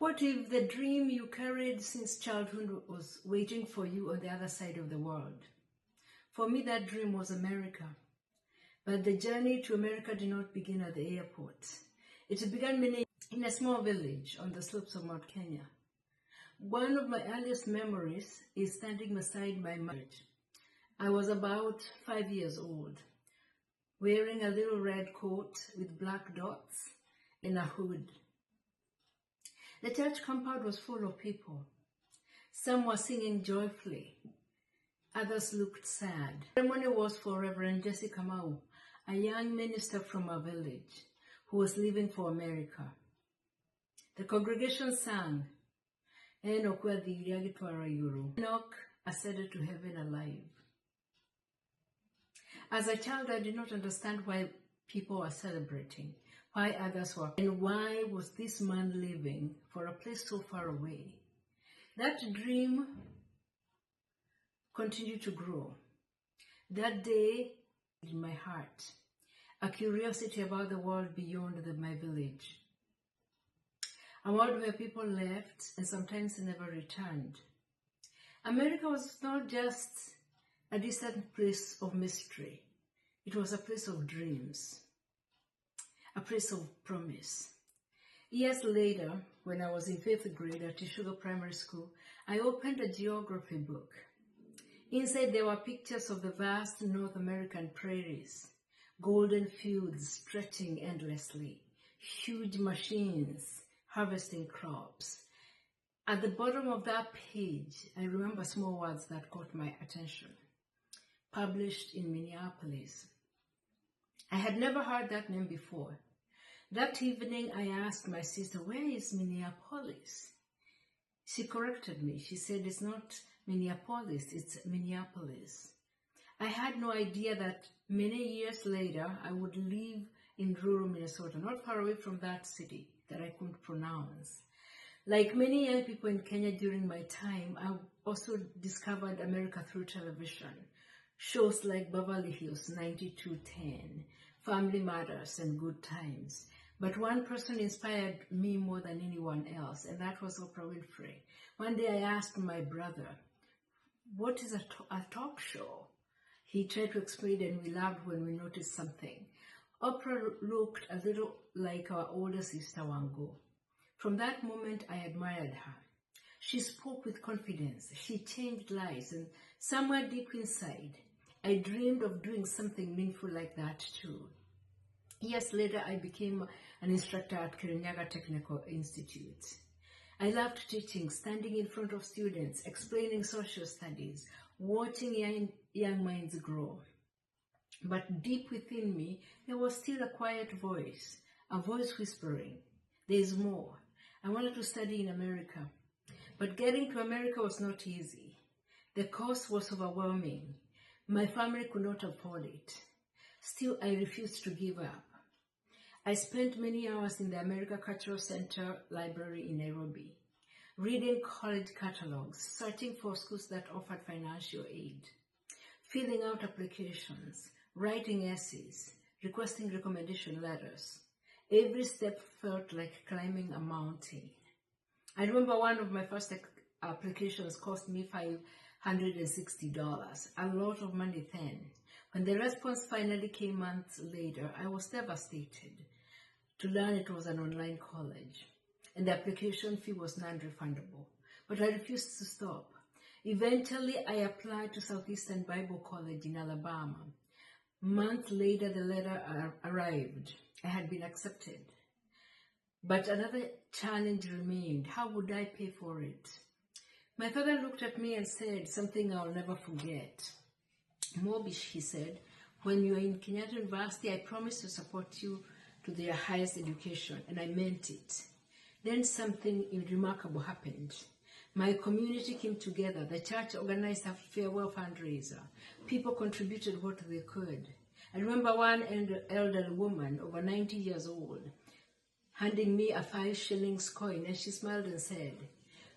What if the dream you carried since childhood was waiting for you on the other side of the world? For me, that dream was America. But the journey to America did not begin at the airport. It began in a small village on the slopes of Mount Kenya. One of my earliest memories is standing beside my mother. I was about 5 years old, wearing a little red coat with black dots and a hood. The church compound was full of people. Some were singing joyfully. Others looked sad. The ceremony was for Reverend Jesse Kamau, a young minister from our village who was leaving for America. The congregation sang, Enoch ascended to heaven alive. As a child, I did not understand why people were celebrating, why others were, and why was this man living for a place so far away. That dream continued to grow. That day, in my heart, a curiosity about the world beyond my village. A world where people left and sometimes never returned. America was not just a distant place of mystery. It was a place of dreams, a place of promise. Years later, when I was in 5th grade at Tishuga Primary School, I opened a geography book. Inside there were pictures of the vast North American prairies, golden fields stretching endlessly, huge machines harvesting crops. At the bottom of that page, I remember small words that caught my attention. Published in Minneapolis. I had never heard that name before. That evening, I asked my sister, where is Minneapolis? She corrected me. She said, it's not Minneapolis, it's Minneapolis. I had no idea that many years later, I would live in rural Minnesota, not far away from that city that I couldn't pronounce. Like many young people in Kenya during my time, I also discovered America through television. Shows like Beverly Hills 9210, Family Matters, and Good Times. But one person inspired me more than anyone else, and that was Oprah Winfrey. One day I asked my brother, what is a talk show? He tried to explain, and we laughed when we noticed something. Oprah looked a little like our older sister Wango. From that moment, I admired her. She spoke with confidence. She changed lives, and somewhere deep inside, I dreamed of doing something meaningful like that too. Years later, I became an instructor at Kirinyaga Technical Institute. I loved teaching, standing in front of students, explaining social studies, watching young minds grow. But deep within me, there was still a quiet voice, a voice whispering, there's more. I wanted to study in America, but getting to America was not easy. The cost was overwhelming. My family could not afford it. Still, I refused to give up. I spent many hours in the America Cultural Center Library in Nairobi, reading college catalogs, searching for schools that offered financial aid, filling out applications, writing essays, requesting recommendation letters. Every step felt like climbing a mountain. I remember one of my first applications cost me $560, a lot of money then. When the response finally came months later, I was devastated to learn it was an online college, and the application fee was non-refundable. But I refused to stop. Eventually, I applied to Southeastern Bible College in Alabama. Months later, the letter arrived. I had been accepted. But another challenge remained. How would I pay for it? My father looked at me and said something I'll never forget. Mobish, he said, when you're in Kenyatta University, I promise to support you to their highest education, and I meant it. Then something remarkable happened. My community came together. The church organized a farewell fundraiser. People contributed what they could. I remember one elderly woman, over 90 years old, handing me a 5 shillings coin, and she smiled and said,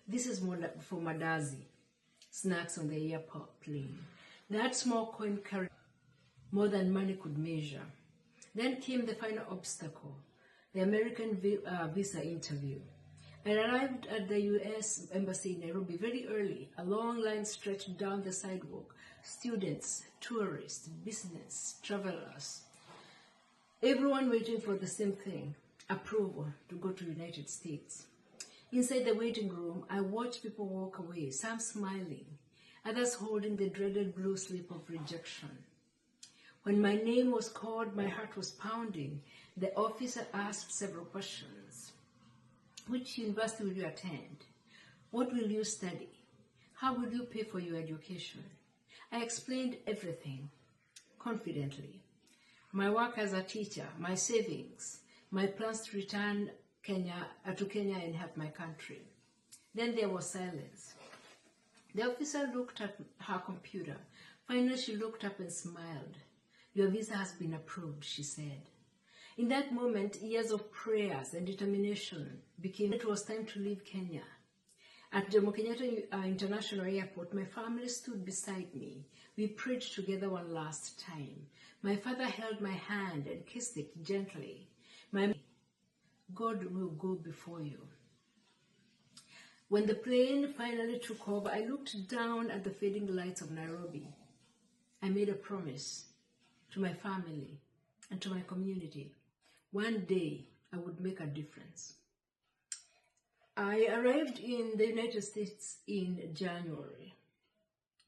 this is for Madazi, snacks on the airplane. That small coin carried more than money could measure. Then came the final obstacle, the American visa interview. I arrived at the U.S. Embassy in Nairobi very early. A long line stretched down the sidewalk. Students, tourists, business, travelers. Everyone waiting for the same thing, approval to go to the United States. Inside the waiting room, I watched people walk away, some smiling, others holding the dreaded blue slip of rejection. When my name was called, my heart was pounding. The officer asked several questions. Which university will you attend? What will you study? How will you pay for your education? I explained everything, confidently. My work as a teacher, my savings, my plans to return to Kenya and help my country. Then there was silence. The officer looked at her computer. Finally, she looked up and smiled. Your visa has been approved, she said. In that moment, years of prayers and determination became, it was time to leave Kenya. At Jomo Kenyatta International Airport, my family stood beside me. We prayed together one last time. My father held my hand and kissed it gently. God will go before you. When the plane finally took off, I looked down at the fading lights of Nairobi. I made a promise to my family and to my community. One day, I would make a difference. I arrived in the United States in January,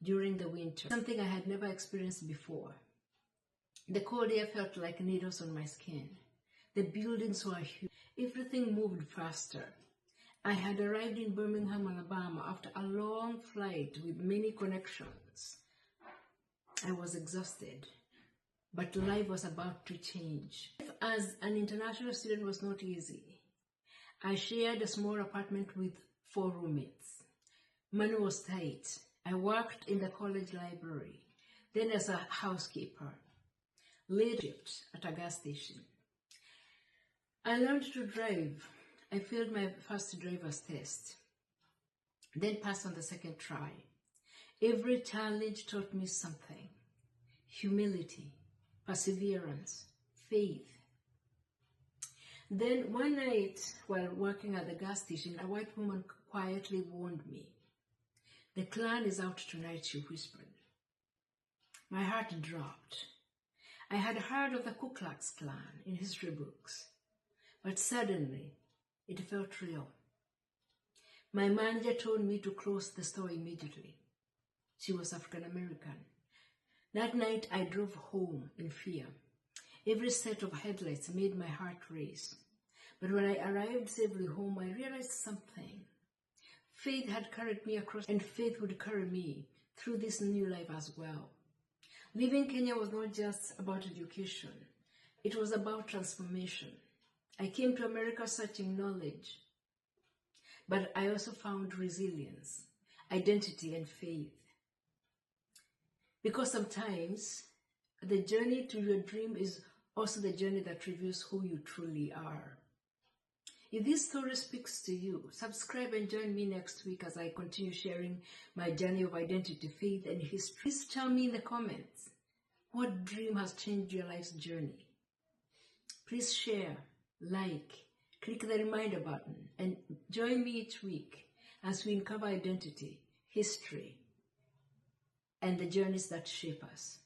during the winter, something I had never experienced before. The cold air felt like needles on my skin. The buildings were huge. Everything moved faster. I had arrived in Birmingham, Alabama after a long flight with many connections. I was exhausted, but life was about to change. Life as an international student was not easy. I shared a small apartment with 4 roommates. Money was tight. I worked in the college library, then as a housekeeper, later at a gas station. I learned to drive. I failed my first driver's test, then passed on the second try. Every challenge taught me something: humility, perseverance, faith. Then one night, while working at the gas station, a white woman quietly warned me. The Klan is out tonight, she whispered. My heart dropped. I had heard of the Ku Klux Klan in history books, but suddenly it felt real. My manager told me to close the store immediately. She was African American. That night I drove home in fear. Every set of headlights made my heart race. But when I arrived safely home, I realized something. Faith had carried me across, and faith would carry me through this new life as well. Leaving Kenya was not just about education. It was about transformation. I came to America searching knowledge, but I also found resilience, identity, and faith. Because sometimes the journey to your dream is also the journey that reveals who you truly are. If this story speaks to you, subscribe and join me next week as I continue sharing my journey of identity, faith, and history. Please tell me in the comments, what dream has changed your life's journey? Please share, like, click the reminder button, and join me each week as we uncover identity, history, and the journeys that shape us.